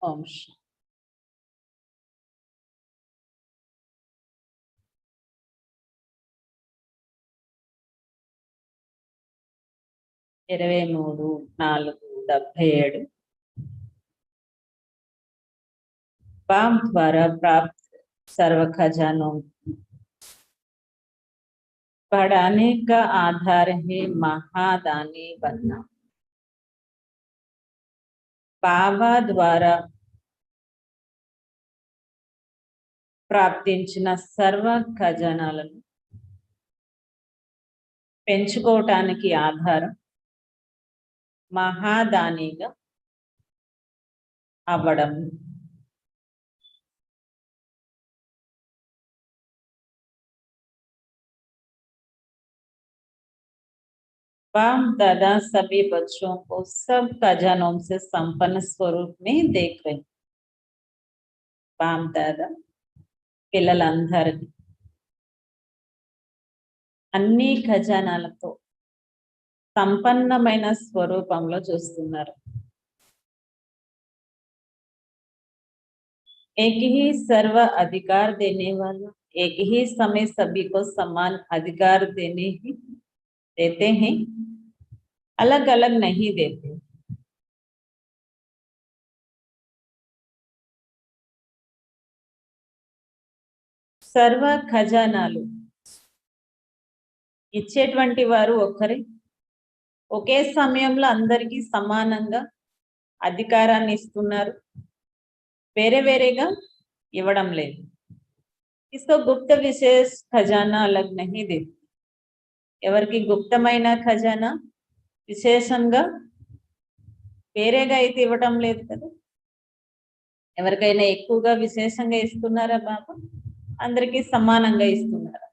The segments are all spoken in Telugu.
ఓం శాంతి. 23/4/77 बाप द्वारा प्राप्त सर्व खजानों बढ़ाने का आधार है महादानी बनना। बाबा द्वारा ప్రాప్తించిన సర్వ ఖజానాలను పెంచుకోవటానికి ఆధారం మహాదానిగా అవ్వడం। बाप दादा सभी बच्चों को सब खजानों से संपन्न स्वरूप में देख रहे। बाप दादा పిల్లలందరినీ అన్ని ఖజానాలతో సంపన్నమైన స్వరూపంలో చూస్తున్నారు। एक ही सर्व अधिकार देने वाला, एक ही समय सभी को समान अधिकार देते हैं, अलग अलग नहीं देते। సర్వ ఖజానాలు ఇచ్చేటువంటి వారు ఒక్కరే, ఒకే సమయంలో అందరికీ సమానంగా అధికారాన్ని ఇస్తున్నారు, వేరే వేరేగా ఇవ్వడం లేదు। इसको गुप्त विशेष खजाना अलग नहीं देती। ఎవరికి గుప్తమైన ఖజానా విశేషంగా వేరేగా అయితే ఇవ్వడం లేదు కదా। ఎవరికైనా ఎక్కువగా విశేషంగా ఇస్తున్నారా బాబా? అందరికీ సమానంగా ఇస్తున్నారు।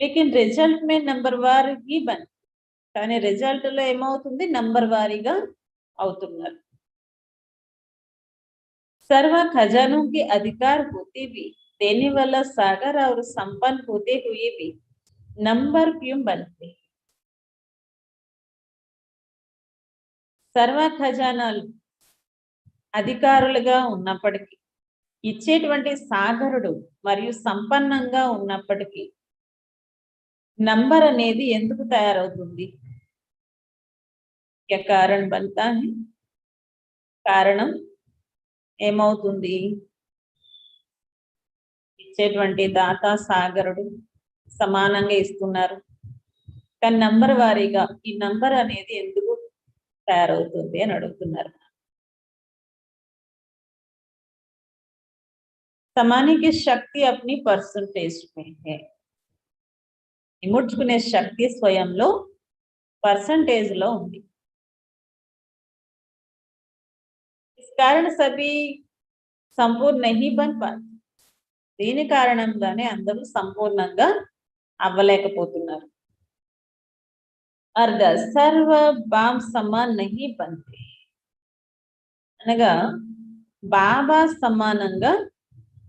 लेकिन रिजल्ट में नंबर वार ही बन, కానీ రిజల్ట్ లో ఏమవుతుంది? నంబర్ వారీగా అవుతున్నారు। सर्व खजानों के अधिकार होते भी देने वाला सागर और संपन्न होते हुए भी नंबर क्यों बनते? सर्व ఖజానాలు అధికారులుగా ఉన్నప్పటికీ, ఇచ్చేటువంటి సాగరుడు మరియు సంపన్నంగా ఉన్నప్పటికీ నంబర్ అనేది ఎందుకు తయారవుతుంది? क्या कारण बनता है? కారణం ఏమవుతుంది? ఇచ్చేటువంటి దాత సాగరుడు సమానంగా ఇస్తున్నారు, కానీ నంబర్ వారీగా ఈ నంబర్ అనేది ఎందుకు తయారవుతుంది అని అడుగుతున్నారు। समाने की शक्ति अपनी परसेंटेज में है। ఇముడ్చుకునే శక్తి స్వయంలో పర్సంటేజ్ లో ఉంది। इस कारण सभी संपूर्ण नहीं बन पाते। దీని కారణంగానే అందరూ సంపూర్ణంగా అవ్వలేకపోతున్నారు। अर्ध सर्व बाम समान नहीं बनते, అనగా బాబా సమానంగా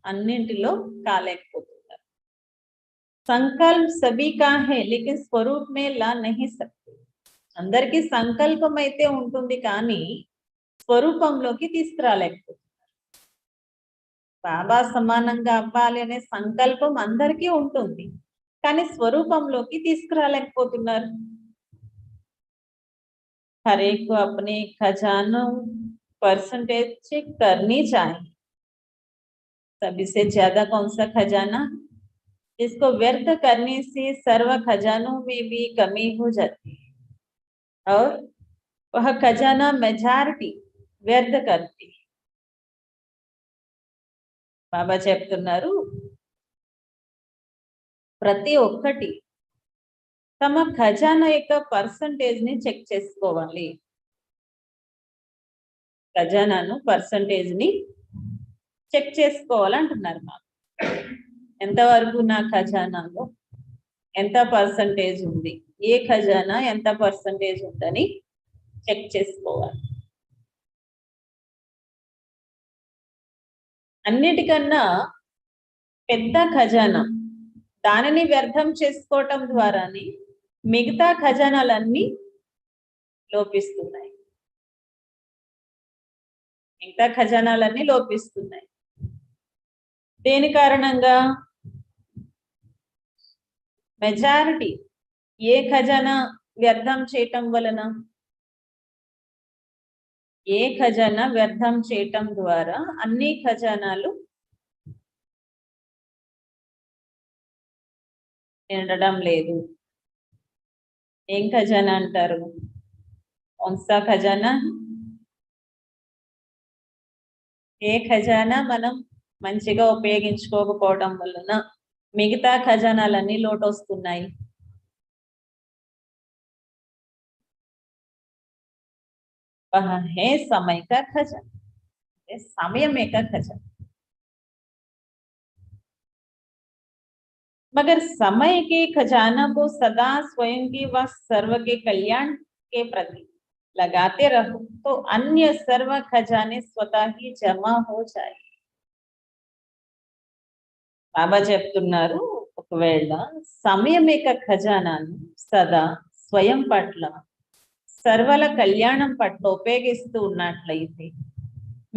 అన్నింటిలో కాలేకపోతున్నారు। संकल्प सभी का है लेकिन स्वरूप में ला नहीं सकते। అందరికీ సంకల్పం అయితే ఉంటుంది, కానీ స్వరూపంలోకి తీసుకురాలేకపోతున్నారు। బాబా సమానంగా అవ్వాలి అనే సంకల్పం అందరికీ ఉంటుంది, కానీ స్వరూపంలోకి తీసుకురాలేకపోతున్నారు। हर एक को अपने खजानों परसेंटेज चेक करनी चाहिए। सभी से ज्यादा कौन सा खजाना, इसको व्यर्थ करने से सर्व खजानों में भी कमी हो जाती है और वह खजाना मेजॉरिटी व्यर्थ करती है। బాబా చెప్తున్నారు, ప్రతి ఒక్కటి తమ ఖజానా యొక్క పర్సంటేజ్ ని చెక్ చేసుకోవాలి। ఖజానాను పర్సంటేజ్ ని చెక్ చేసుకోవాలంటున్నారు। మాకు ఎంతవరకు నా ఖజానాలో ఎంత పర్సంటేజ్ ఉంది, ఏ ఖజానా ఎంత పర్సంటేజ్ ఉందని చెక్ చేసుకోవాలి। అన్నిటికన్నా పెద్ద ఖజానా, దానిని వ్యర్థం చేసుకోవటం ద్వారానే మిగతా ఖజానాలన్నీ లోపిస్తున్నాయి। మిగతా ఖజానాలన్నీ లోపిస్తున్నాయి. దేని కారణంగా? మెజారిటీ ఏ ఖజానా వ్యర్థం చేయటం వలన? ఏ ఖజానా వ్యర్థం చేయటం ద్వారా అన్ని ఖజానాలు నిండడం లేదు. ఏం ఖజానా అంటారు? కౌన్సా ఖజానా? ఏ ఖజానా మనం మంచిగా ఉపయోగించుకోకపోవడం వలన మిగతా ఖజానాలన్నీ లోటొస్తున్నాయి? वह है समय का खजाना, समय में का खजाना। मगर समय के खजाना को सदा स्वयं के व सर्व के कल्याण के प्रति लगाते रहो तो अन्य सर्व खजाने स्वतः ही जमा हो जाए. बाबा చెప్తున్నారు, ఒకవేళ సమయం యొక్క ఖజానాను సదా స్వయం పట్ల సర్వల కళ్యాణం పట్ల ఉపయోగిస్తూ ఉన్నట్లయితే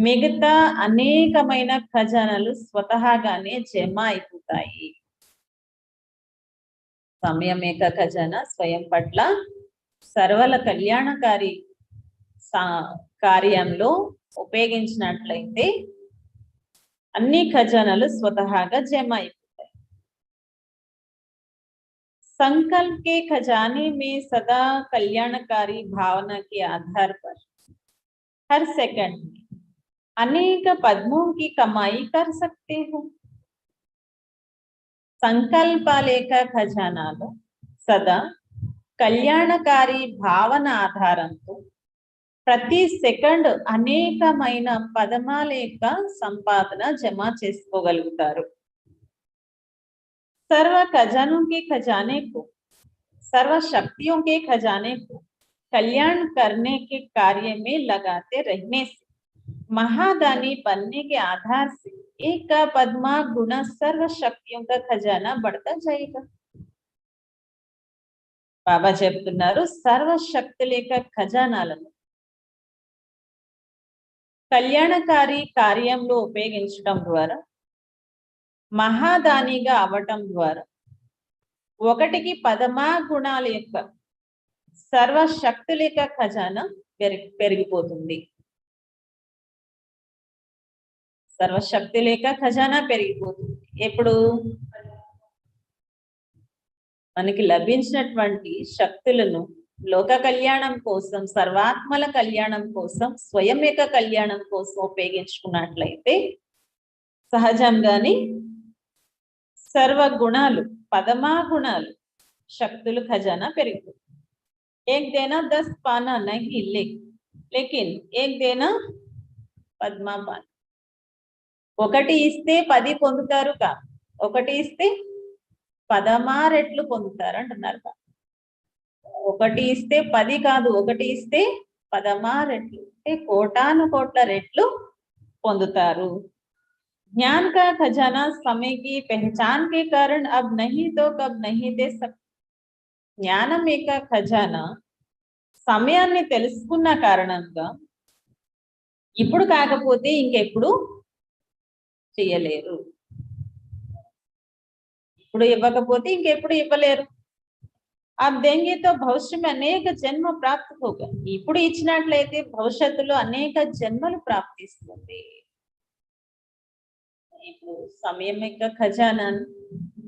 మిగతా అనేకమైన ఖజానాలు స్వతహాగానే జమ అయిపోతాయి. సమయం యొక్క ఖజానా స్వయం పట్ల సర్వల కళ్యాణకారి కార్యంలో ఉపయోగించినట్లయితే అన్ని ఖజానాలు స్వతహాగా జమ అయిపోతాయి. संकल्प के खजाने में सदा कल्याणकारी भावना के आधार पर हर सेकंड में अनेक पद्मों की कमाई कर सकते हो. సంకల్పాలేక ఖజానాలో సదా కళ్యాణకారి భావన ఆధారంతో ప్రతి సెకండ్ అనేకమైన పదమాల యొక్క సంపాదన జమ చేసుకోగలుగుతారు. सर्व खजानों के खजाने को, सर्व शक्तियों के खजाने को कल्याण करने के कार्य में लगाते रहने से महादानी बनने के आधार से एक का पद्मा गुना सर्व शक्तियों का खजाना बढ़ता जाएगा. बाबा చెప్తున్నారు, సర్వ శక్తుల యొక్క ఖజానాలను కళ్యాణకారి కార్యంలో ఉపయోగించడం ద్వారా మహాదానిగా అవటం ద్వారా ఒకటికి పదమా గుణాల యొక్క సర్వశక్తుల యొక్క ఖజానా పెరిగిపోతుంది. సర్వశక్తుల యొక్క ఖజానా పెరిగిపోతుంది. ఎప్పుడు మనకి లభించినటువంటి శక్తులను లోక కళ్యాణం కోసం, సర్వాత్మల కళ్యాణం కోసం, స్వయం యొక్క కళ్యాణం కోసం ఉపయోగించుకున్నట్లయితే సహజంగానే सर्व गुणालु पदमा गुणालु शक्तुलु खजाना पेरिगिपोతుంది. एक देना 10 पाना नहीं लेकिन एक देना पद्मा पाना. ఒకటి ఇస్తే 10 పొందుతారు కా, ఒకటి ఇస్తే 16 రెట్లు పొందుతారు అంటున్నారు కా. ఒకటి ఇస్తే 10 కాదు, ఒకటి ఇస్తే 16 రెట్లు, అంటే కోటాను కోట్ల రెట్లు పొందుతారు. ज्ञान का खजाना समय की पहचान के कारण अब नहीं तो कब नहीं दे सकते. జ్ఞానం యొక్క ఖజానా సమయాన్ని తెలుసుకున్న కారణంగా ఇప్పుడు కాకపోతే ఇంకెప్పుడు చేయలేరు. ఇప్పుడు ఇవ్వకపోతే ఇంకెప్పుడు ఇవ్వలేరు. अब देंगे तो भविष्य में अनेक जन्म प्राप्त होगा. ఇప్పుడు ఇచ్చినట్లయితే భవిష్యత్తులో అనేక జన్మలు ప్రాప్తిస్తుంది. ఇప్పుడు సమయం యొక్క ఖజానా,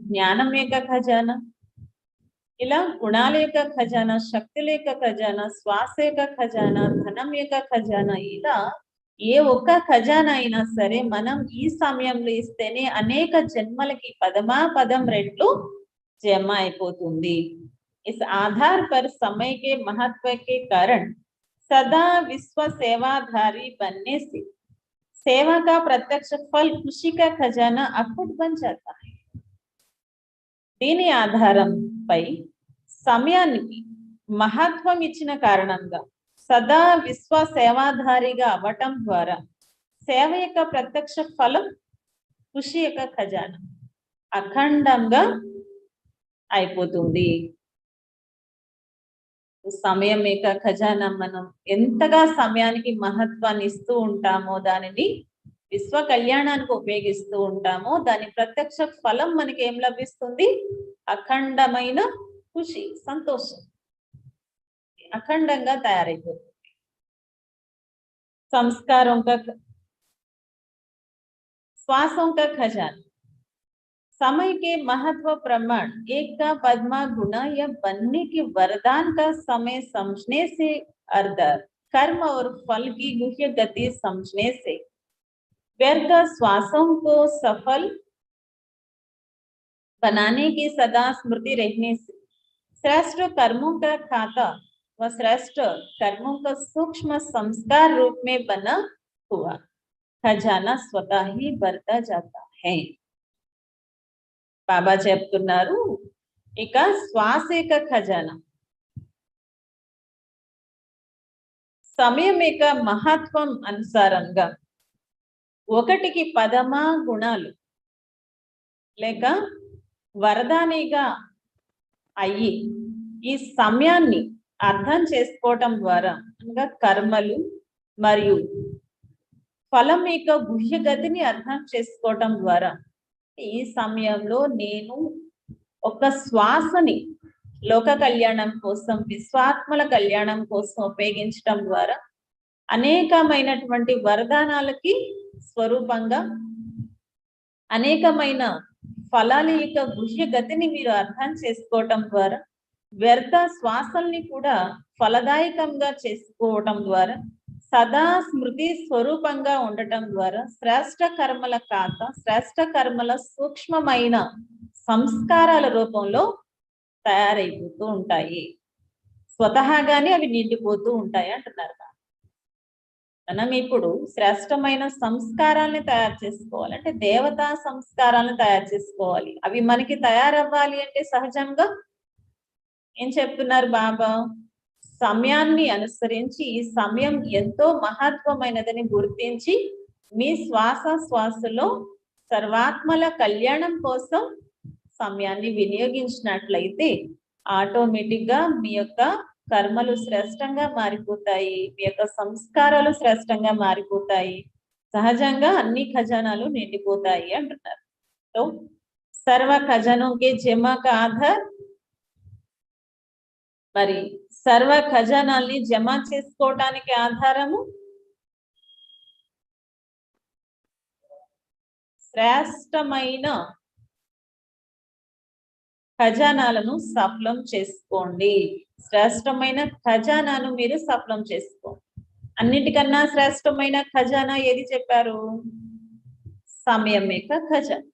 జ్ఞానం యొక్క ఖజానా, ఇలా గుణాల యొక్క ఖజానా, శక్తుల యొక్క ఖజానా, శ్వాస యొక్క ఖజానా, ధనం యొక్క ఖజానా, ఇలా ఏ ఒక్క ఖజానా అయినా సరే మనం ఈ సమయంలో ఇస్తేనే అనేక జన్మలకి పదమా పదం రెట్లు జమ అయిపోతుంది. इस आधार पर समय के महत्व के कारण सदा विश्व सेवाधारी बनने से सेवा का प्रत्यक्ष फल खुशी का खजाना अखुद बन जाता है. దీని ఆధారంపై సమయానికి మహత్వం ఇచ్చిన కారణంగా సదా విశ్వ సేవాధారిగా అవ్వటం ద్వారా సేవ యొక్క ప్రత్యక్ష ఫలం ఖుషి యొక్క ఖజానా అఖండంగా అయిపోతుంది. సమయం ఏక ఖజానా. మనం ఎంతగా సమయానికి మహత్వాన్ని ఇస్తూ ఉంటామో, దానిని విశ్వ కళ్యాణానికి ఉపయోగిస్తూ ఉంటామో, దాని ప్రత్యక్ష ఫలం మనకి ఏం లభిస్తుంది? అఖండమైన ఖుషి, సంతోషం అఖండంగా తయారైపోతుంది. संस्कारों का, श्वासों का खजाना। समय के महत्व प्रमाण एक का पद्मा गुना या बनने के वरदान का समय समझने से अर्थ कर्म और फल की गुह्य गति समझने से व्यर्थ श्वासों को सफल बनाने की सदा स्मृति रहने से श्रेष्ठ कर्मों का खाता व श्रेष्ठ कर्मों का सूक्ष्म संस्कार रूप में बना हुआ ఖజానా స్వతः ही बढ़ता जाता है. బాబా చెప్తున్నారు, ఇక శ్వాసేక ఖజానా. సమయం యొక్క మహత్వం అనుసారంగా ఒకటికి పదమా గుణాలు లేక వరదానిగా అయ్యి ఈ సమయాన్ని అర్థం చేసుకోవటం ద్వారా అనగా కర్మలు మరియు ఫలం యొక్క గుహ్య గతిని అర్థం చేసుకోవటం ద్వారా ఈ సమయంలో నేను ఒక శ్వాసని లోక కళ్యాణం కోసం, విశ్వాత్మల కళ్యాణం కోసం ఉపయోగించడం ద్వారా అనేకమైనటువంటి వరదానాలకి స్వరూపంగా అనేకమైన ఫలాల యొక్క గుహ్య గతిని మీరు అర్థం చేసుకోవటం ద్వారా, వ్యర్థ శ్వాసల్ని కూడా ఫలదాయకంగా చేసుకోవటం ద్వారా, సదా స్మృతి స్వరూపంగా ఉండటం ద్వారా శ్రేష్ట కర్మల కాక శ్రేష్ట కర్మల సూక్ష్మమైన సంస్కారాల రూపంలో తయారైపోతూ ఉంటాయి. స్వతహాగానే అవి నిండిపోతూ ఉంటాయి అంటున్నారు. మనం ఇప్పుడు శ్రేష్టమైన సంస్కారాలని తయారు చేసుకోవాలి అంటే దేవతా సంస్కారాలను తయారు చేసుకోవాలి. అవి మనకి తయారవ్వాలి అంటే సహజంగా ఏం చెప్తున్నారు బాబా? సమయాన్ని అనుసరించి ఈ సమయం ఎంతో మహత్వమైనదని గుర్తించి మీ శ్వాసలో సర్వాత్మల కళ్యాణం కోసం సమయాన్ని వినియోగించినట్లయితే ఆటోమేటిక్ గా మీ యొక్క కర్మలు శ్రేష్టంగా మారిపోతాయి, మీ యొక్క సంస్కారాలు శ్రేష్టంగా మారిపోతాయి, సహజంగా అన్ని ఖజానాలు నిండిపోతాయి అంటున్నారు. సో సర్వ ఖజానోకే జమా కా ఆధార్, మరి సర్వ ఖజానాల్ని జమ చేసుకోవటానికి ఆధారము శ్రేష్టమైన ఖజానాలను సఫలం చేసుకోండి. శ్రేష్టమైన ఖజానాను మీరు సఫలం చేసుకోండి. అన్నిటికన్నా శ్రేష్టమైన ఖజానా ఏది చెప్పారు? సమయం యొక్క ఖజానా.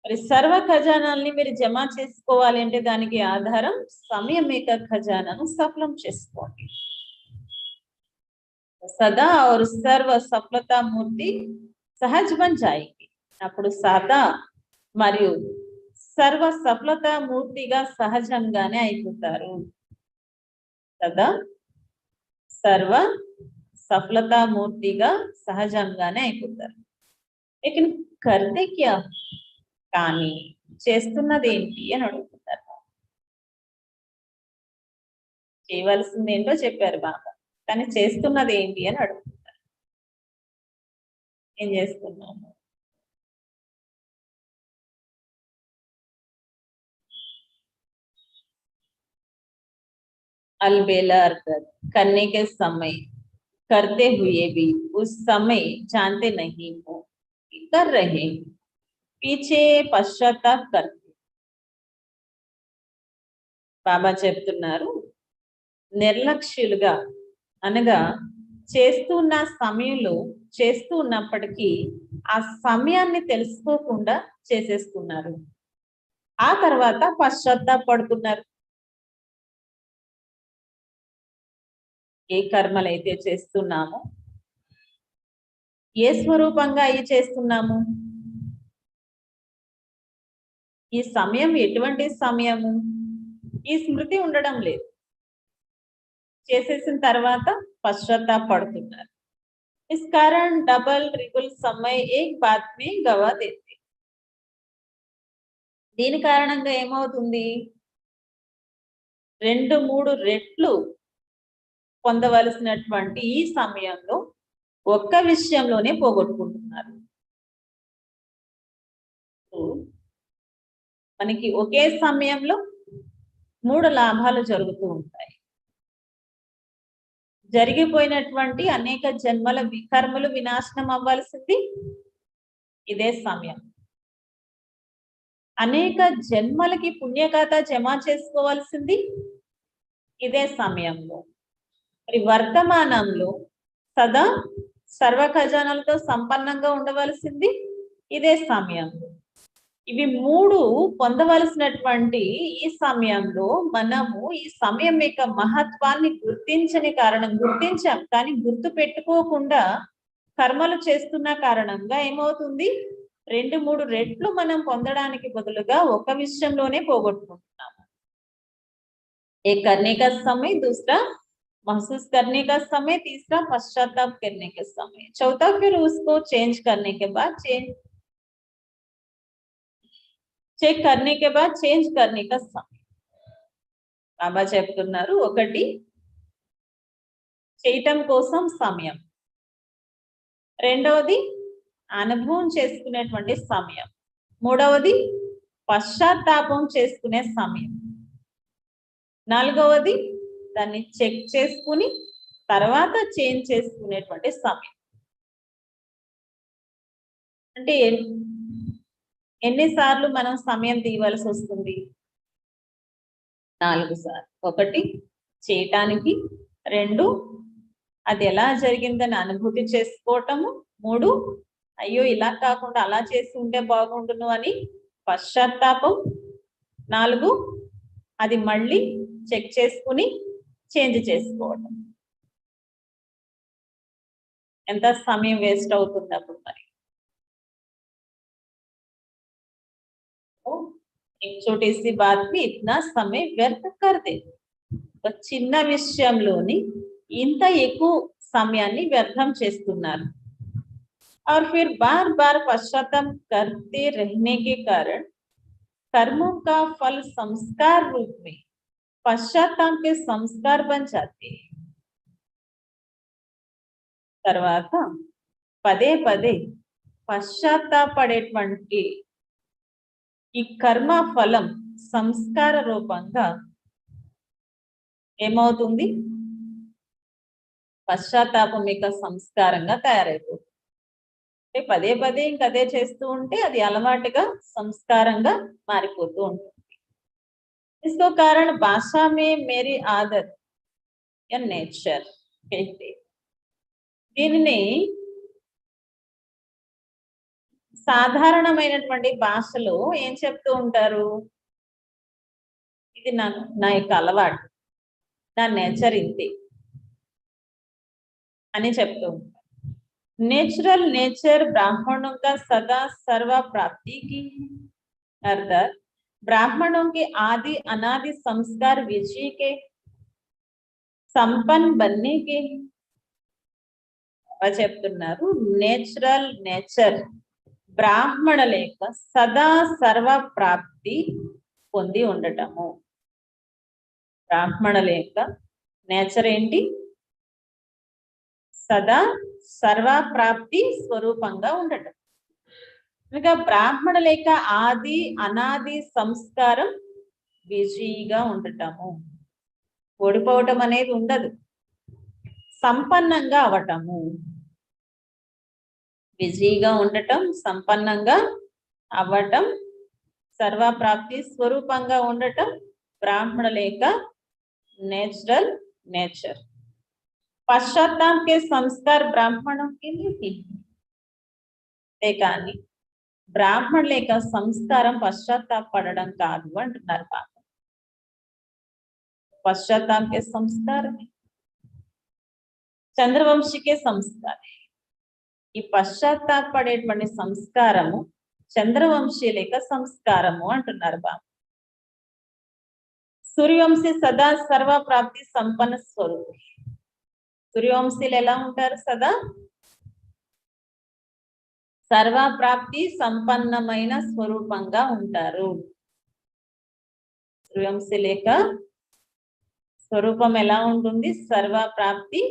మరి సర్వ ఖజానాల్ని మీరు జమ చేసుకోవాలి అంటే దానికి ఆధారం సమయం యొక్క ఖజానాను సఫలం చేసుకోండి. సదా और सर्व సఫలతా మూర్తి సహజ్ బన్ జాయేగి. అప్పుడు సదా మరియు సర్వ సఫలతా మూర్తిగా సహజంగానే అయిపోతారు. సదా సర్వ సఫలతా మూర్తిగా సహజంగానే అయిపోతారు. లేకిన్ కర్తే క్యా, కానీ చేస్తున్నది ఏంటి అని అడుగుతున్నారు. చేయవలసింది ఏంటో చెప్పారు బాబా, కానీ చేస్తున్నది ఏంటి అని అడుగుతున్నారు. ఏం చేస్తున్నాము? अलबेला अरदत करने के समय करते हुए भी उस समय जानते नहीं हो कर रहे, पीछे पश्चाताप करते. బాబా చెప్తున్నారు, నిర్లక్ష్యులుగా అనగా చేస్తున్న సమయంలో చేస్తూ ఉన్నప్పటికీ ఆ సమయాన్ని తెలుసుకోకుండా చేసేస్తున్నారు. ఆ తర్వాత పశ్చాత్తాపడుతున్నారు. ఏ కర్మలైతే చేస్తున్నామో, ఏ స్వరూపంగా అవి చేస్తున్నాము, ఈ సమయం ఎటువంటి సమయము, ఈ స్మృతి ఉండడం లేదు. చేసేసిన తర్వాత పశ్చాత్తాపడుతున్నారు. इस कारण डबल ट्रिपल समय एक बात में गवा देते. దీని కారణంగా ఏమవుతుంది? 2-3 రెట్లు పొందవలసినటువంటి ఈ సమయంలో ఒక్క విషయంలోనే పోగొట్టుకుంటున్నారు. మనకి ఒకే సమయంలో 3 లాభాలు జరుగుతూ ఉంటాయి. జరిగిపోయినటువంటి అనేక జన్మల వికర్మలు వినాశనం అవ్వాల్సింది ఇదే సమయం. అనేక జన్మలకి పుణ్యఖాతా జమ చేసుకోవాల్సింది ఇదే సమయంలో. మరి వర్తమానంలో సదా సర్వ ఖజానాలతో సంపన్నంగా ఉండవలసింది ఇదే సమయంలో. ఇవి 3 పొందవలసినటువంటి ఈ సమయంలో మనము ఈ సమయం యొక్క మహత్వాన్ని గుర్తించని కారణం, గుర్తించాం కానీ గుర్తు పెట్టుకోకుండా కర్మలు చేస్తున్న కారణంగా ఏమవుతుంది, 2-3 రెట్లు మనం పొందడానికి బదులుగా ఒక విషయంలోనే పోగొట్టుకుంటున్నాము. एक करने का समय, दूसरा महसूस करने का समय, तीसरा पश्चाताप करने के समय, चौथा फिर उसको चेंज करने के बाद चेक करने के बाद चेंज करने का समय. బాబా చెప్తున్నారు, ఒకటి చేయటం కోసం సమయం, రెండవది అనుభవం చేసుకునేటువంటి సమయం, మూడవది పశ్చాత్తాపం చేసుకునే సమయం, నాలుగవది దాన్ని చెక్ చేసుకుని తర్వాత చేంజ్ చేసుకునేటువంటి సమయం. అంటే ఎన్నిసార్లు మనం సమయం తీయవలసి వస్తుంది? 4 సార్లు. ఒకటి చేయటానికి, 2 అది ఎలా జరిగిందని అనుభూతి చేసుకోవటము, 3 అయ్యో ఇలా కాకుండా అలా చేసి ఉంటే బాగుండును అని పశ్చాత్తాపం, 4 అది మళ్ళీ చెక్ చేసుకుని చేంజ్ చేసుకోవటం. ఎంత సమయం వేస్ట్ అవుతుంది అప్పుడు మరి. एक छोटी सी बात भी इतना समय व्यर्थ कर देती. ఒక చిన్న విషయంలోని ఇంత ఎక్కువ సమయాన్ని వ్యర్థం చేస్తున్నారు. और फिर बार बार पश्चाताप करते रहने के कारण कर्मों का फल संस्कार रूप में पश्चाताप के संस्कार बन जाते हैं. తర్వాత పదే పదే పశ్చాత్తాపడేటువంటి ఈ కర్మ ఫలం సంస్కార రూపంగా ఏమవుతుంది? పశ్చాత్తాపం యొక్క సంస్కారంగా తయారైపోతుంది. అంటే పదే పదే ఇంకదే చేస్తూ ఉంటే అది అలవాటుగా సంస్కారంగా మారిపోతూ ఉంటుంది. इसको कारण भाषा में मेरी आदत या नेचर कहते. దీనిని సాధారణమైనటువంటి భాషలో ఏం చెప్తూ ఉంటారు? ఇది నా యొక్క అలవాటు, నా నేచర్ ఇంతే అని చెప్తూ ఉంటారు. नेचुरल नेचर ब्राह्मणों का सदा सर्व प्राप्ति की, अर्थात ब्राह्मणों के आदि अनादि संस्कार विजय के, संपन्न बनने के చెప్తున్నారు. నేచురల్ నేచర్ బ్రాహ్మణుల యొక్క సదా సర్వ ప్రాప్తి పొంది ఉండటము. బ్రాహ్మణుల యొక్క నేచర్ ఏంటి? సదా సర్వ ప్రాప్తి స్వరూపంగా ఉండటం. ఇంకా బ్రాహ్మణుల యొక్క ఆది అనాది సంస్కారం విజయిగా ఉండటము. ఓడిపోవటం అనేది ఉండదు, సంపన్నంగా అవటము. విజయిగా ఉండటం, సంపన్నంగా అవ్వటం, సర్వప్రాప్తి స్వరూపంగా ఉండటం బ్రాహ్మణుల యొక్క నేచురల్ నేచర్. పశ్చాత్తాप के संस्कार ब्राह्मणों के लिए కానీ బ్రాహ్మణుల యొక్క సంస్కారం పశ్చాత్తాపడడం కాదు అంటున్నారు బాబా. పశ్చాత్తాप के संस्कार చంద్రవంశీ के संस्कार. ఈ పశ్చాత్తాపడేటువంటి సంస్కారము చంద్రవంశీయుల యొక్క సంస్కారము అంటున్నారు బాబా. సూర్యవంశీ సదా సర్వ ప్రాప్తి సంపన్న స్వరూపం. సూర్యవంశీయులు ఎలా ఉంటారు? సదా సర్వ ప్రాప్తి సంపన్నమైన స్వరూపంగా ఉంటారు. సూర్యవంశీయుల యొక్క స్వరూపం ఎలా ఉంటుంది? సర్వ ప్రాప్తి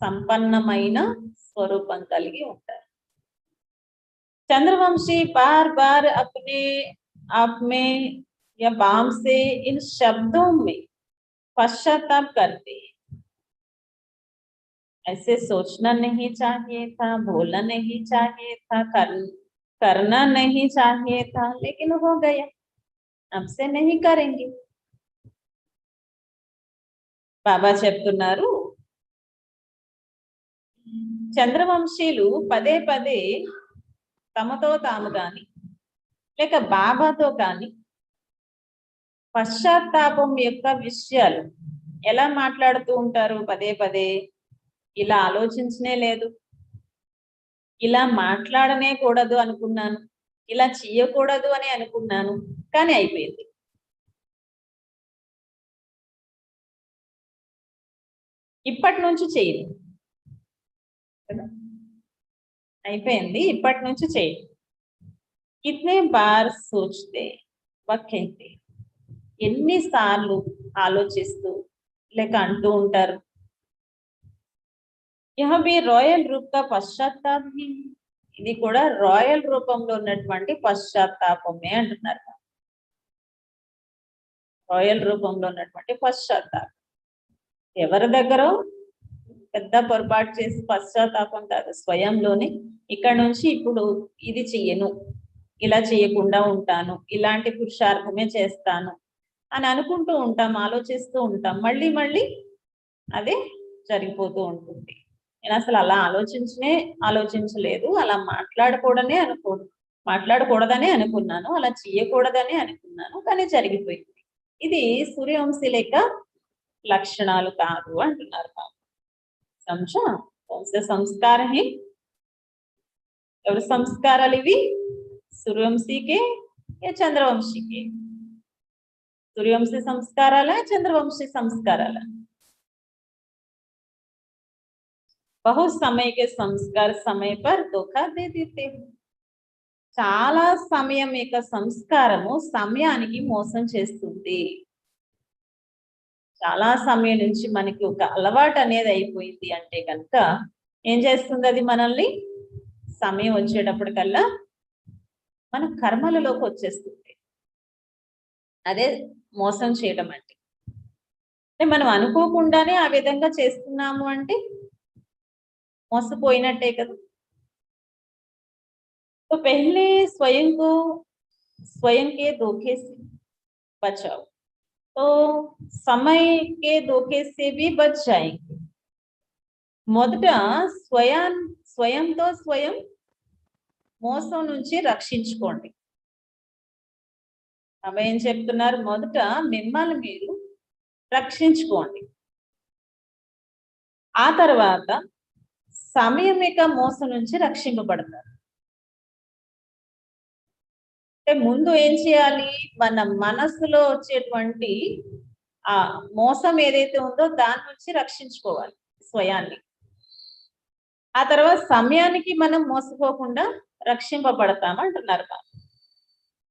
సంపన్నమైన స్వరూపం కలిగి ఉంటారు. चंद्रवंशी बार बार अपने आप में या बाम से इन शब्दों में पश्चाताप करते हैं। ऐसे सोचना नहीं चाहिए था, बोलना नहीं चाहिए था, करना नहीं चाहिए था, लेकिन हो गया, अब से नहीं करेंगे। బాబా చెప్తున్నారు, చంద్రవంశీలు పదే పదే తమతో తాము గాని లేక బాబాతో కానీ పశ్చాత్తాపం యొక్క విషయాలు ఎలా మాట్లాడుతూ ఉంటారు? పదే పదే ఇలా ఆలోచించనే లేదు, ఇలా మాట్లాడనే కూడదు అనుకున్నాను, ఇలా చేయకూడదు అని అనుకున్నాను, కానీ అయిపోయింది. ఇప్పటి నుంచి చేయండి, అయిపోయింది, ఇప్పటి నుంచి చేయండి. కితనే బార్ సోచ్తే వక్కేంటి, ఎన్నిసార్లు ఆలోచిస్తూ లేక అంటూ ఉంటారు. యహ భీ రాయల్ రూప్ కా పశ్చాత్తాప్ హీ, ఇది కూడా రాయల్ రూపంలో ఉన్నటువంటి పశ్చాత్తాపమే అంటున్నారు. రాయల్ రూపంలో ఉన్నటువంటి పశ్చాత్తాపం. ఎవరి దగ్గర పెద్ద పొరపాటు చేసి పశ్చాత్తాపం కాదు, స్వయంలోనే ఇక్కడ నుంచి ఇప్పుడు ఇది చెయ్యను, ఇలా చేయకుండా ఉంటాను, ఇలాంటి పురుషార్థమే చేస్తాను అని అనుకుంటూ ఉంటాం, ఆలోచిస్తూ ఉంటాం, మళ్ళీ మళ్ళీ అదే జరిగిపోతూ ఉంటుంది. నేను అసలు అలా ఆలోచించలేదు, అలా మాట్లాడకూడదనే అనుకున్నాను, అలా చేయకూడదనే అనుకున్నాను, కానీ జరిగిపోయింది. ఇది సూర్యవంశీ లేక లక్షణాలు కాదు అంటున్నారు. समझा? कौन से संस्कार हैं? और संस्काराలు ఇవి సూర్యవంశీ के या चंद्रवंशी के? सूर्यवंशी संस्काराला चंद्रवंशी संस्काराला? बहुत समय के संस्कार समय पर धोखा दे देते हैं. చాలా సమయం యొక్క సంస్కారము సమయానికి మోసం చేస్తుంది. చాలా సమయం నుంచి మనకి ఒక అలవాటు అనేది అయిపోయింది అంటే కనుక ఏం చేస్తుంది? అది మనల్ని సమయం వచ్చేటప్పటికల్లా మన కర్మలలోకి వచ్చేస్తుంది. అదే మోసం చేయడం అంటే. మనం అనుకోకుండానే ఆ విధంగా చేస్తున్నాము అంటే మోసపోయినట్టే కదా. तो पहले स्वयं को स्वयं के धोखे से बचाओ, तो समय के धोखे से भी बच जाएंगे. మొదట స్వయంతో స్వయం మోసం నుంచి రక్షించుకోండి. అవి ఏం చెప్తున్నారు? మొదట మిమ్మల్ని మీరు రక్షించుకోండి, ఆ తర్వాత సమయం యొక్క మోసం నుంచి రక్షింపబడతారు. ముందు ఏం చేయాలి? మన మనసులో వచ్చేటువంటి ఆ మోసం ఏదైతే ఉందో దాని నుంచి రక్షించుకోవాలి స్వయాన్ని. ఆ తర్వాత సమయానికి మనం మోసపోకుండా రక్షింపబడతాం అంటున్నారు.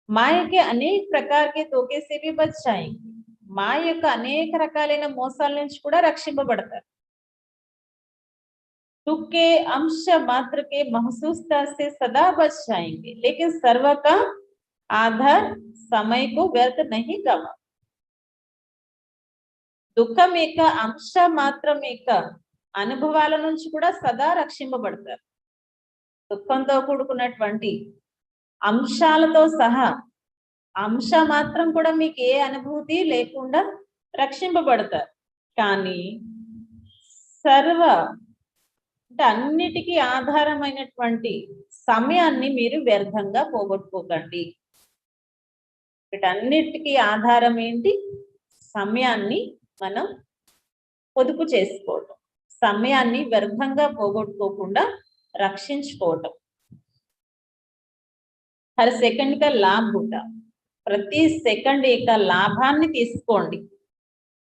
మాయకి అనేక ప్రకారకే ధోకే సే భీ బచ్ జాయేంగే, మాయ యొక్క అనేక రకాలైన మోసాల నుంచి కూడా రక్షింపబడతారు. दुख के अंश मात्र के महसूसता से सदा बच जाएंगे, लेकिन सर्व का आधार समय को व्यर्थ नहीं गवा. దుఃఖం యొక్క అంశ మాత్రం యొక్క అనుభవాల నుంచి కూడా సదా రక్షింపబడతారు. దుఃఖంతో కూడుకున్నటువంటి అంశాలతో సహా అంశ మాత్రం కూడా మీకు ఏ అనుభూతి లేకుండా రక్షింపబడతారు. కానీ సర్వ అంటే అన్నిటికీ ఆధారమైనటువంటి సమయాన్ని మీరు వ్యర్థంగా పోగొట్టుకోకండి. వీటన్నిటికీ ఆధారం ఏంటి? సమయాన్ని మనం పొదుపు చేసుకోవటం, సమయాన్ని వ్యర్థంగా పోగొట్టుకోకుండా రక్షించుకోవటం. హర్ సెకండ్ కా లాభ్ ఉఠా, ప్రతి సెకండ్ యొక్క లాభాన్ని తీసుకోండి.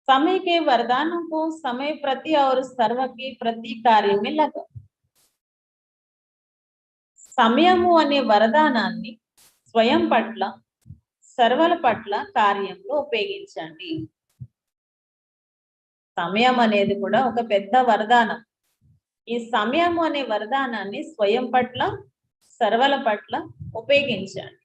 समय के वरदानों को समय प्रति और सर्व के प्रति कार्य में लगा. సమయము అనే వరదానాన్ని స్వయం పట్ల సర్వల పట్ల కార్యంలో ఉపయోగించండి. సమయం అనేది కూడా ఒక పెద్ద వరదానం. ఈ సమయం అనే వరదానాన్ని స్వయం పట్ల, సర్వల పట్ల ఉపయోగించండి.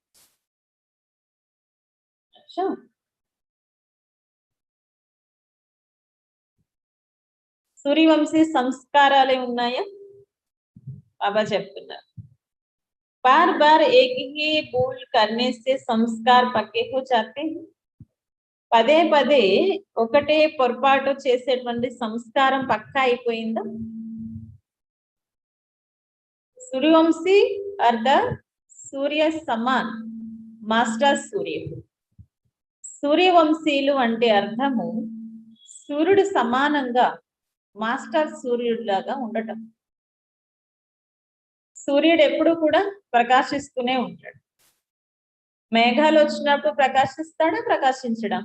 సూర్యవంశీ సంస్కారాలే ఉన్నాయా? బాబా చెప్తున్నారు, बार बार एक ही भूल करने से संस्कार पक्के हो जाते हैं. పదే పదే ఒకటే పొరపాటు చేసేటువంటి సంస్కారం పక్కా అయిపోయిందా? సూర్యవంశీ ఆర్ ద సూర్య సమాన్ మాస్టర్ సూర్యుడు. సూర్యవంశీయులు అంటే అర్థము సూర్యుడు సమానంగా మాస్టర్ సూర్యుడిలాగా ఉండటం. సూర్యుడు ఎప్పుడు కూడా ప్రకాశిస్తూనే ఉంటాడు. మేఘాలు వచ్చినప్పుడు ప్రకాశిస్తాడా? ప్రకాశించడా?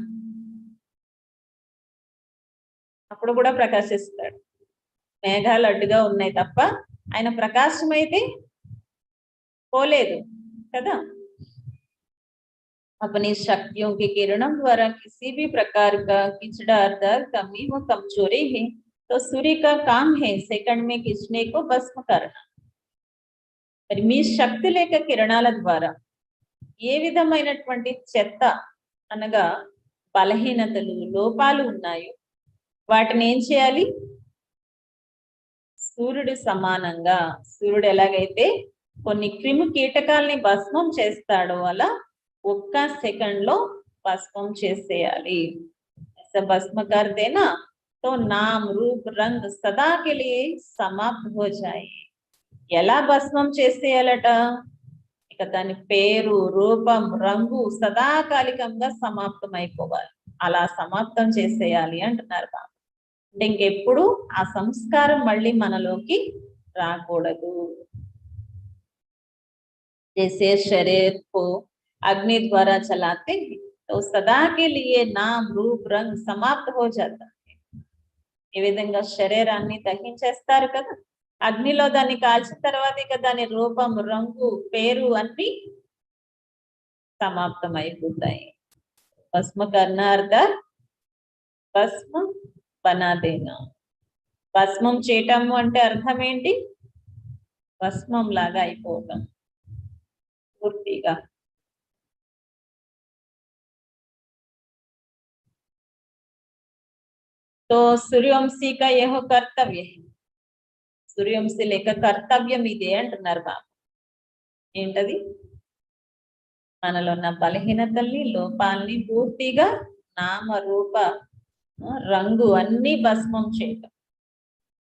అప్పుడు కూడా ప్రకాశిస్తాడు. మేఘాలు అడ్డుగా ఉన్నాయి తప్ప ఆయన ప్రకాశం అయితే పోలేదు కదా. अपनी शक्तियों के किरणों द्वारा किसी भी प्रकार का किचड़ा दर्द कमी व कमजोरी है तो सूर्य का काम है सेकंड में खींचने को भस्म करना. మరి మీ శక్తి లేక కిరణాల ద్వారా ఏ విధమైనటువంటి చెత్త అనగా బలహీనతలు, లోపాలు ఉన్నాయో వాటిని ఏం చేయాలి? సూర్యుడు సమానంగా, సూర్యుడు ఎలాగైతే కొన్ని క్రిమి కీటకాలని భస్మం చేస్తాడో అలా ఒక్క సెకండ్ లో భస్మం చేసేయాలి. భస్మ कर देना तो नाम रूप रंग सदा के लिए समाप्त हो जाए. ఎలా భస్మం చేసేయాలట? ఇక దాని పేరు, రూపం, రంగు సదాకాలికంగా సమాప్తం అయిపోవాలి. అలా సమాప్తం చేసేయాలి అంటున్నారు బాబా. అంటే ఇంకెప్పుడు ఆ సంస్కారం మళ్ళీ మనలోకి రాకూడదు. जैसे शरीर को अग्नि द्वारा चलाते हैं तो सदा के लिए नाम रूप रंग समाप्त हो जाता है. ఈ విధంగా శరీరాన్ని దహించేస్తారు కదా, అగ్నిలో దాన్ని కాల్చిన తర్వాత ఇక దాని రూపం, రంగు, పేరు అన్ని సమాప్తం అయిపోతాయి. భస్మ కర్నా అర్థం భస్మ బనా దేనా. భస్మం చేయటము అంటే అర్థం ఏంటి? భస్మం లాగా అయిపోవటం పూర్తిగా. तो सूर्यवंशी का यह कर्तव्य है. సూర్యవంశీ లేక కర్తవ్యం ఇదే అంటున్నారు బాబా. ఏంటది? మనలో ఉన్న బలహీనతల్ని, లోపాలని పూర్తిగా నామ రూప రంగు అన్ని భస్మం చేయటం.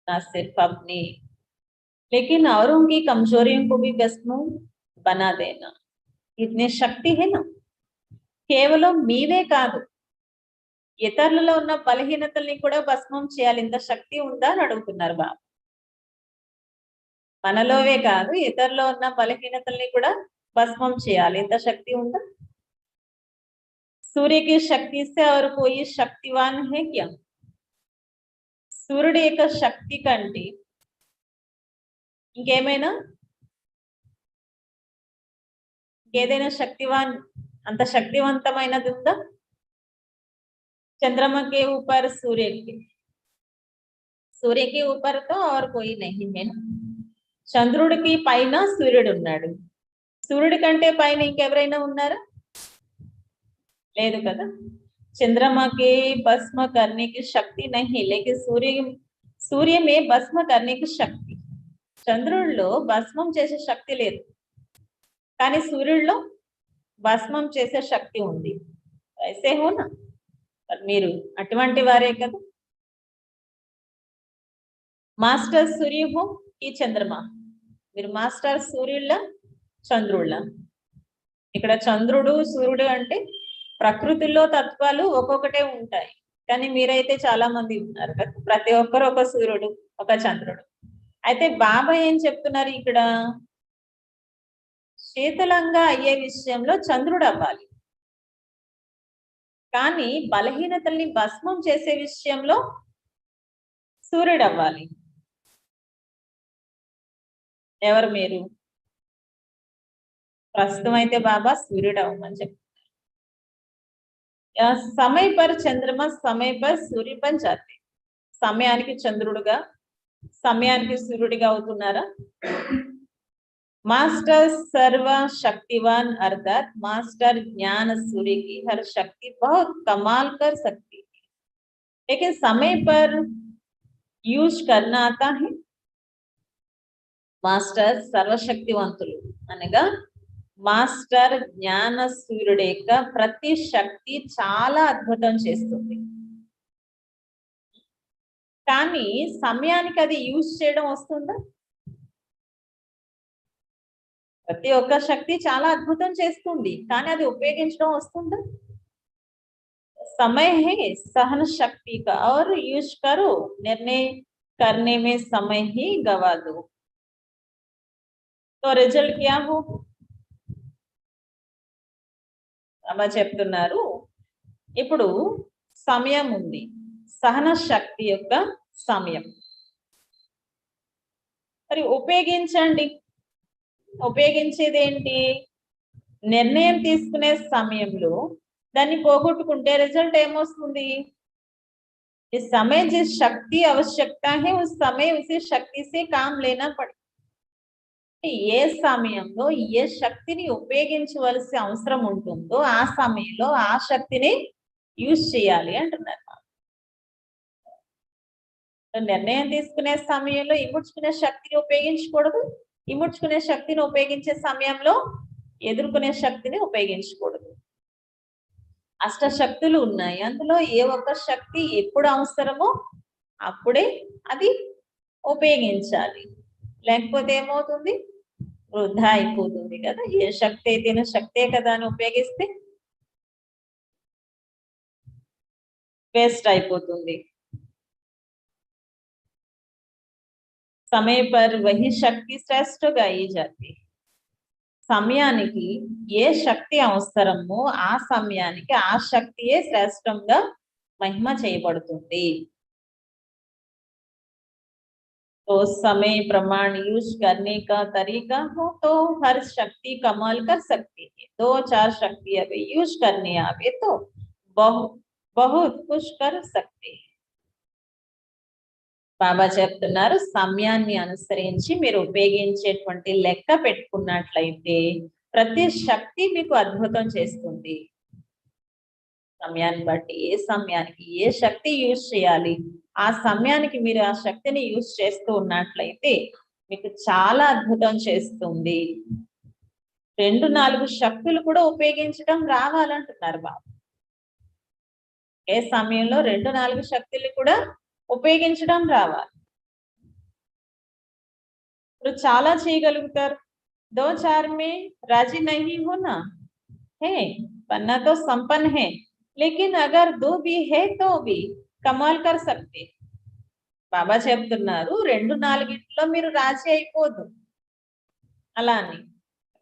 నా सिर्फ अपनी लेकिन औरों की कमजोरियों को भी भस्म बना देना. इतनी शक्ति है ना. కేవలం మీవే కాదు, ఇతరులలో ఉన్న బలహీనతల్ని కూడా భస్మం చేయాలి. ఇంత శక్తి ఉందా అని అడుగుతున్నారు బాబా. మనలోవే కాదు, ఇతరులో ఉన్న బలహీనతల్ని కూడా భస్మం చేయాలి. ఇంత శక్తి ఉందా? सूर्य की शक्ति से और कोई शक्तिवान है क्या? సూర్యుడి యొక్క శక్తి కంటే ఇంకేమైనా ఏదైనా శక్తివాన్ అంత శక్తివంతమైనది ఉందా? चंद्रमा के ऊपर सूर्य के ऊपर तो और कोई नहीं है ना. చంద్రుడికి పైన సూర్యుడు ఉన్నాడు. సూర్యుడి కంటే పైన ఇంకెవరైనా ఉన్నారా? లేదు కదా. चंद्रमा के भस्म करने की शक्ति नहीं लेकिन सूर्य में भस्म करने की शक्ति. చంద్రుడిలో భస్మం చేసే శక్తి లేదు, కానీ సూర్యుడిలో భస్మం చేసే శక్తి ఉంది. ऐसे हो ना. మీరు అటువంటి వారే కదా. మాస్టర్ సూర్య హో ఈ చంద్రమా. మీరు మాస్టర్ సూర్యుళ్ళ, చంద్రుళ్ళ. ఇక్కడ చంద్రుడు, సూర్యుడు అంటే ప్రకృతిలో తత్వాలు ఒక్కొక్కటే ఉంటాయి, కానీ మీరైతే చాలా మంది ఉన్నారు కదా. ప్రతి ఒక్కరు ఒక సూర్యుడు, ఒక చంద్రుడు. అయితే బాబా ఏం చెప్తున్నారు ఇక్కడ? శీతలంగా అయ్యే విషయంలో చంద్రుడు అవ్వాలి, కానీ బలహీనతల్ని భస్మం చేసే విషయంలో సూర్యుడు అవ్వాలి. ఎవరు మీరు? ప్రస్తుతం అయితే బాబా సూర్యుడు అవ్వమని చెప్తున్నారు. समय पर चंद्रमा समय पर सूर्य बन जाते. సమయానికి చంద్రుడుగా, సమయానికి సూర్యుడిగా అవుతున్నారా? मास्टर सर्व शक्तिवान अर्थात मास्टर ज्ञान सूर्य की हर शक्ति बहुत कमाल कर सकती है, लेकिन समय पर यूज करना आता है। మాస్టర్ సర్వశక్తివంతులు అనగా మాస్టర్ జ్ఞాన సూర్యుడి యొక్క ప్రతి శక్తి చాలా అద్భుతం చేస్తుంది, కానీ సమయానికి అది యూజ్ చేయడం వస్తుందా? ప్రతి ఒక్క శక్తి చాలా అద్భుతం చేస్తుంది, కానీ అది ఉపయోగించడం వస్తుందా? समय है सहन शक्ति का और यूज करो, निर्णय करने में समय ही गवा दो तो रिजल्ट क्या हो? అమ్మ చెప్తున్నారు, ఇప్పుడు సమయం ఉంది, సహన శక్తి యొక్క సమయం, మరి ఉపయోగించండి. ఉపయోగించేది ఏంటి? నిర్ణయం తీసుకునే సమయంలో దాన్ని పోగొట్టుకుంటే రిజల్ట్ ఏమొస్తుంది? इस समय जिस शक्ति आवश्यकता है उस समय उसी शक्ति से काम लेना पड़े. ఏ సమయంలో ఏ శక్తిని ఉపయోగించవలసిన అవసరం ఉంటుందో ఆ సమయంలో ఆ శక్తిని యూజ్ చేయాలి అంటున్నారు. నిర్ణయం తీసుకునే సమయంలో ఇముడ్చుకునే శక్తిని ఉపయోగించకూడదు, ఇముడ్చుకునే శక్తిని ఉపయోగించే సమయంలో ఎదుర్కొనే శక్తిని ఉపయోగించకూడదు. అష్టశక్తులు ఉన్నాయి, అందులో ఏ ఒక్క శక్తి ఎప్పుడు అవసరమో అప్పుడే అది ఉపయోగించాలి, లేకపోతే ఏమవుతుంది? వృధా అయిపోతుంది కదా. ఏ శక్తి అయితేనే శక్తే కదా అని ఉపయోగిస్తే వేస్ట్ అయిపోతుంది. समय पर वही शक्ति श्रेष्ठ गाई जाती है. సమయానికి ఏ శక్తి అవసరమో ఆ సమయానికి ఆ శక్తియే శ్రేష్టంగా మహిమ చేయబడుతుంది. तो समय प्रमाण यूज करने का तरीका हो तो हर शक्ति कमाल कर सकती है. 2-4 शक्ति अभी यूज करने आवे तो बहुत बहुत कुछ कर सकते हैं. బాబా చెప్తున్నారు, సమయాన్ని అనుసరించి మీరు ఉపయోగించేటువంటి లెక్క పెట్టుకున్నట్లయితే ప్రతి శక్తి మీకు అద్భుతం చేస్తుంది. సమయాన్ని బట్టి ఏ సమయానికి ఏ శక్తి యూజ్ చేయాలి, ఆ సమయానికి మీరు ఆ శక్తిని యూజ్ చేస్తూ ఉన్నట్లయితే మీకు చాలా అద్భుతం చేస్తుంది. 2-4 శక్తులు కూడా ఉపయోగించడం రావాలంటున్నారు బాబా. ఏ సమయంలో 2-4 శక్తులు కూడా ఉపయోగించడం రావాలి. ఇప్పుడు చాలా చేయగలుగుతారు. 2-4 में राजी नहीं होना है, बनना तो संपन्न है, लेकिन अगर 2 भी है तो भी कमाल कर सकते. బాబా చెప్తున్నారు, 2-4 మీరు రాజీ అయిపోదు. అలా అని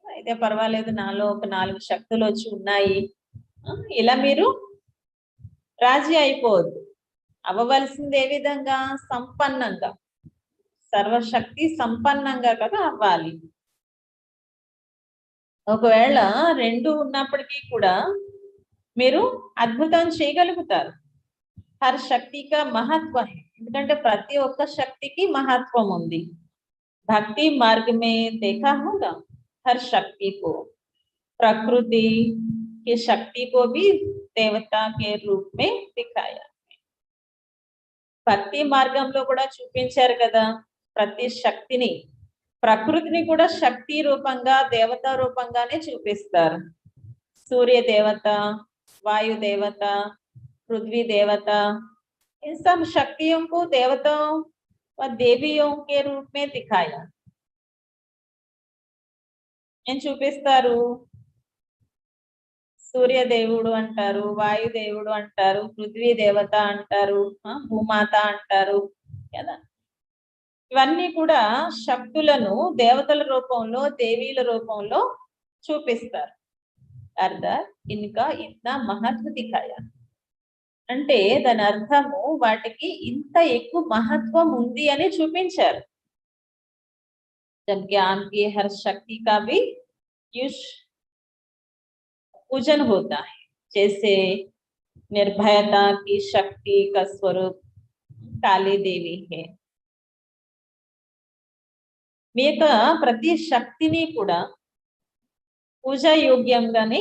అయితే పర్వాలేదు, నాలో ఒక 4 శక్తులు వచ్చి ఉన్నాయి ఇలా మీరు రాజీ అయిపోవద్దు. అవ్వవలసింది ఏ విధంగా? సంపన్నంగా, సర్వశక్తి సంపన్నంగా కదా అవ్వాలి. ఒకవేళ 2 ఉన్నప్పటికీ కూడా మీరు అద్భుతం చేయగలుగుతారు. హర్ శక్తి కా మహత్వ హై, ఎందుకంటే ప్రతి ఒక్క శక్తికి మహత్వం ఉంది. భక్తి మార్గ మే దేఖా హోగా హర్ శక్తి కో ప్రకృతి కి శక్తి కో భీ దేవతా కే రూప్ మే దిఖాయా. భక్తి మార్గంలో కూడా చూపించారు కదా, ప్రతి శక్తిని, ప్రకృతిని కూడా శక్తి రూపంగా దేవతా రూపంగానే చూపిస్తారు. सूर्य देवता, वायु देवता, पृथ्वी देवता, इन सब शक्तियों को देवताओं व देवियों के रूप में दिखाया. ఏం చూపిస్తారు? సూర్యదేవుడు అంటారు, వాయుదేవుడు అంటారు, పృథ్వీ దేవత అంటారు, భూమాత అంటారు కదా. ఇవన్నీ కూడా శక్తులను దేవతల రూపంలో, దేవీల రూపంలో చూపిస్తారు. అర్థాత్ ఇన్కా ఇత్నా మహత్వ దిఖాయా అంటే దాని అర్థము వాటికి ఇంత ఎక్కువ మహత్వం ఉంది అని చూపించారు. जब ज्ञान की हर शक्ति का भी पूजन होता है, जैसे निर्भयता की शक्ति का स्वरूप काली देवी है। మీ యొక్క ప్రతి శక్తిని కూడా పూజా యోగ్యంగానే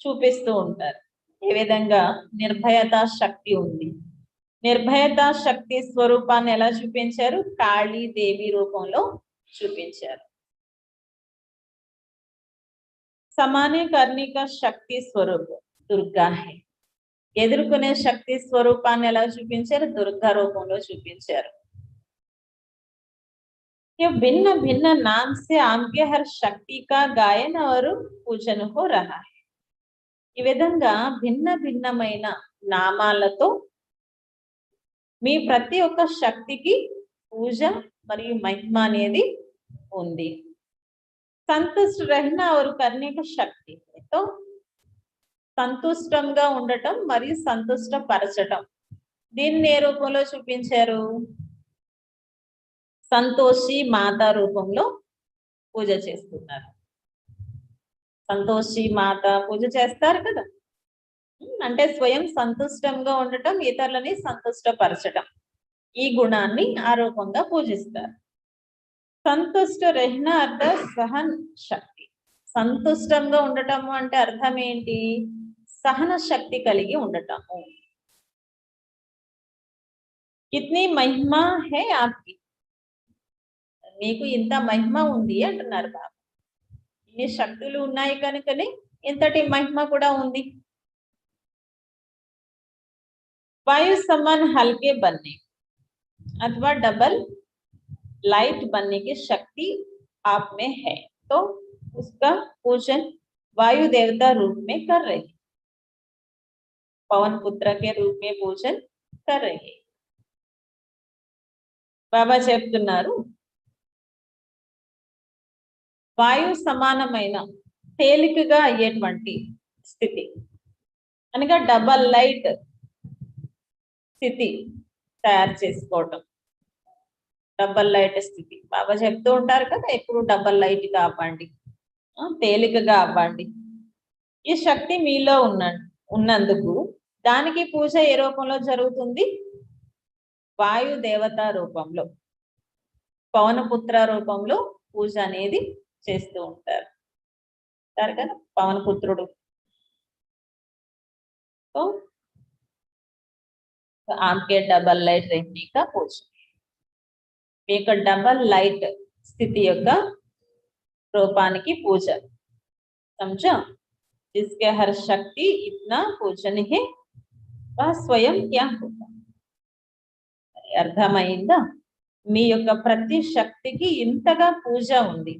చూపిస్తూ ఉంటారు. ఏ విధంగా నిర్భయత శక్తి ఉంది. నిర్భయత శక్తి స్వరూపాన్ని ఎలా చూపించారు? కాళీ దేవి రూపంలో చూపించారు. సమానే కర్ణిక శక్తి స్వరూపం దుర్గా హై. ఎదుర్కొనే శక్తి స్వరూపాన్ని ఎలా చూపించారు? దుర్గా రూపంలో చూపించారు. ये भिन्न भिन्न नाम से आपके हर शक्ति का गायन और पूजन हो रहा है. ఈ విధంగా భిన్న భిన్నమైన నామాలతో మీ ప్రతి ఒక్క శక్తికి పూజ మరియు మహిమ అనేది ఉంది. సంతుష్ట రహన और करने की శక్తి తో సంతుష్టంగా ఉండటం మరియు సంతుష్ట పరచటం. దీన్ని ఏ రూపంలో చూపించారు? సంతోషి మాత రూపంలో పూజ చేస్తున్నారు. సంతోషి మాత పూజ చేస్తారు కదా, అంటే స్వయం సంతుష్టంగా ఉండటం, ఇతరులని సంతుష్టపరచటం, ఈ గుణాన్ని ఆ రూపంగా పూజిస్తారు. సంతుష్ట రహన అర్థ సహన శక్తి. సంతుష్టంగా ఉండటము అంటే అర్థం ఏంటి? సహన శక్తి కలిగి ఉండటము. కిత్నీ మహిమ హై ఆప్కి. మీకు ఇంత మహిమ ఉంది అంటున్నారు బాబా. ఇన్ని శక్తులు ఉన్నాయి కనుకనే ఇంతటి మహిమ కూడా ఉంది. वायु समान हल्के बनने अथवा डबल लाइट बनने की शक्ति आप में है, तो उसका पूजन वायु देवता रूप में कर रहे, पवन पुत्र के रूप में पूजन कर रहे. బాబా చెప్తున్నారు, వాయు సమానమైన తేలికగా అయ్యేటువంటి స్థితి అనగా డబల్ లైట్ స్థితి తయారు చేసుకోవటం. డబల్ లైట్ స్థితి బాబా చెప్తూ ఉంటారు కదా, ఎప్పుడు డబల్ లైట్ గా అవ్వండి, తేలికగా అవ్వండి. ఈ శక్తి మీలో ఉన్నందుకు దానికి పూజ ఏ రూపంలో జరుగుతుంది? వాయు దేవత రూపంలో, పవనపుత్ర రూపంలో పూజ అనేది చేస్తూ ఉంటారు కదా, పవనపుత్రుడు. तो आपके डबल लाइट रहने का पूजन, మీకు డబల్ లైట్ స్థితి యొక్క రూపానికి పూజ. समझा? जिसके हर शक्ति इतना पूजन है वह स्वयं क्या होगा. అర్థమైందా? మీ యొక్క ప్రతి శక్తికి ఇంతగా పూజ ఉంది.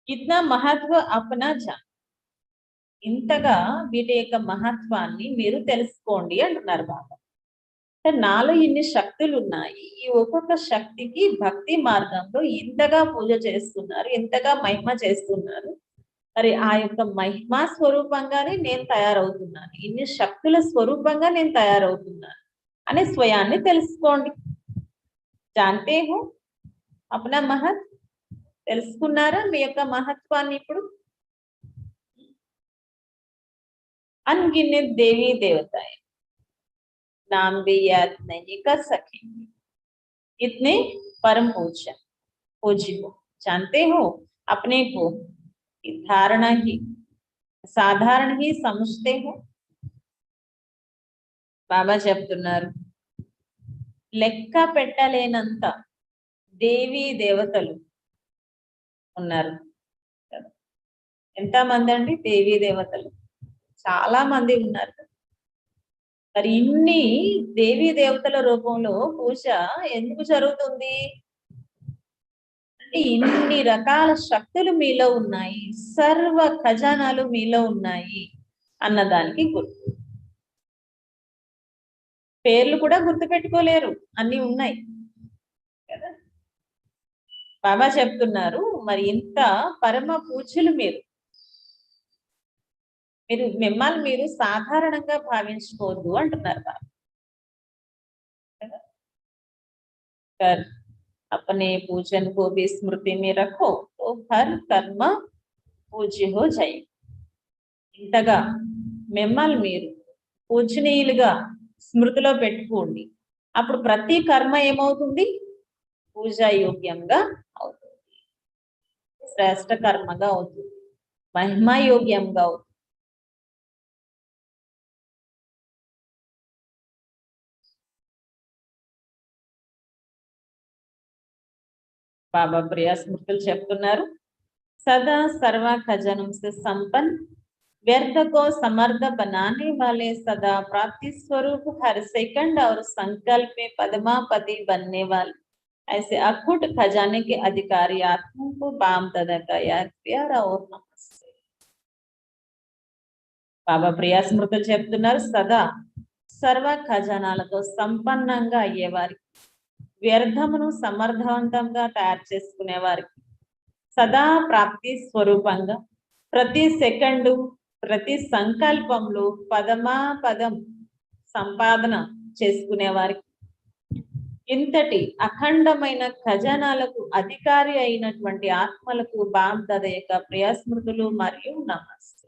ఇतना महत्व अपना जान. ఇంతగా వీటి యొక్క మహత్వాన్ని మీరు తెలుసుకోండి అంటున్నారు బాబా. నాలో ఇన్ని శక్తులు ఉన్నాయి, ఈ ఒక్కొక్క శక్తికి భక్తి మార్గంలో ఇంతగా పూజ చేస్తున్నారు, ఇంతగా మహిమ చేస్తున్నారు. మరి ఆ యొక్క మహిమా స్వరూపంగానే నేను తయారవుతున్నాను, ఇన్ని శక్తుల స్వరూపంగా నేను తయారవుతున్నాను అనే స్వయాన్ని తెలుసుకోండి. జాంతే హో అప్నా మహత్. తెలుసుకున్నారా మీ యొక్క మహత్వాన్ని? ఇప్పుడు अनगिनत देवी देवताएं, नाम भी याद नहीं कर सकेंगे, इतने परम पूज्य हो. जानते हो अपने को धारणा ही साधारण ही समझते हो. బాబా చెప్తున్నారు, లెక్క పెట్టలేనంత దేవీ దేవతలు ఉన్నారు. ఎంతమంది అండి దేవీ దేవతలు? చాలా మంది ఉన్నారు. మరి ఇన్ని దేవీ దేవతల రూపంలో పూజ ఎందుకు జరుగుతుంది అంటే, ఇన్ని రకాల శక్తులు మీలో ఉన్నాయి, సర్వ ఖజానాలు మీలో ఉన్నాయి అన్నదానికి గుర్తు. పేర్లు కూడా గుర్తు పెట్టుకోలేరు, అన్ని ఉన్నాయి కదా. బాబా చెప్తున్నారు, మరి ఇంత పరమ పూజ్యులు మీరు, మిమ్మల్ని మీరు సాధారణంగా భావించుకోవద్దు అంటున్నారు బాబా. कर अपने पूजन को भी स्मृति में रखो तो हर कर्म पूज्य हो जाए. ఇంతగా మిమ్మల్ని మీరు పూజనీయులుగా స్మృతిలో పెట్టుకోండి. అప్పుడు ప్రతి కర్మ ఏమవుతుంది? పూజాయోగ్యంగా అవుతుంది, శ్రేష్ట కర్మగా అవుతుంది, మహిమాయోగ్యంగా అవుతుంది. బాబా ప్రియా స్మృతులు చెప్తున్నారు, सदा सर्वा खजानों से संपन्न, व्यर्थ को समर्थ बनाने वाले, सदा प्राप्ति स्वरूप, हर सेकंड और संकल्प में पद्मापति बनने वाले, ऐसे अखुट खजाने के अधिकारी आत्माओं को बाम दादा का याद प्यारा और नमस्ते. బాబా ప్రియా స్మృతులు చెప్తున్నారు, సదా సర్వ ఖజానాలతో సంపన్నంగా అయ్యేవారికి, వ్యర్థమును సమర్థవంతంగా తయారు చేసుకునే వారికి, సదా ప్రాప్తి స్వరూపంగా ప్రతి సెకండు ప్రతి సంకల్పంలో పదం సంపాదన చేసుకునే వారికి, ఇంతటి అఖండమైన ఖజానాలకు అధికారి అయినటువంటి ఆత్మలకు బామ్ దాదా యొక్క ప్రియా స్మృతులు మరియు నమస్తే.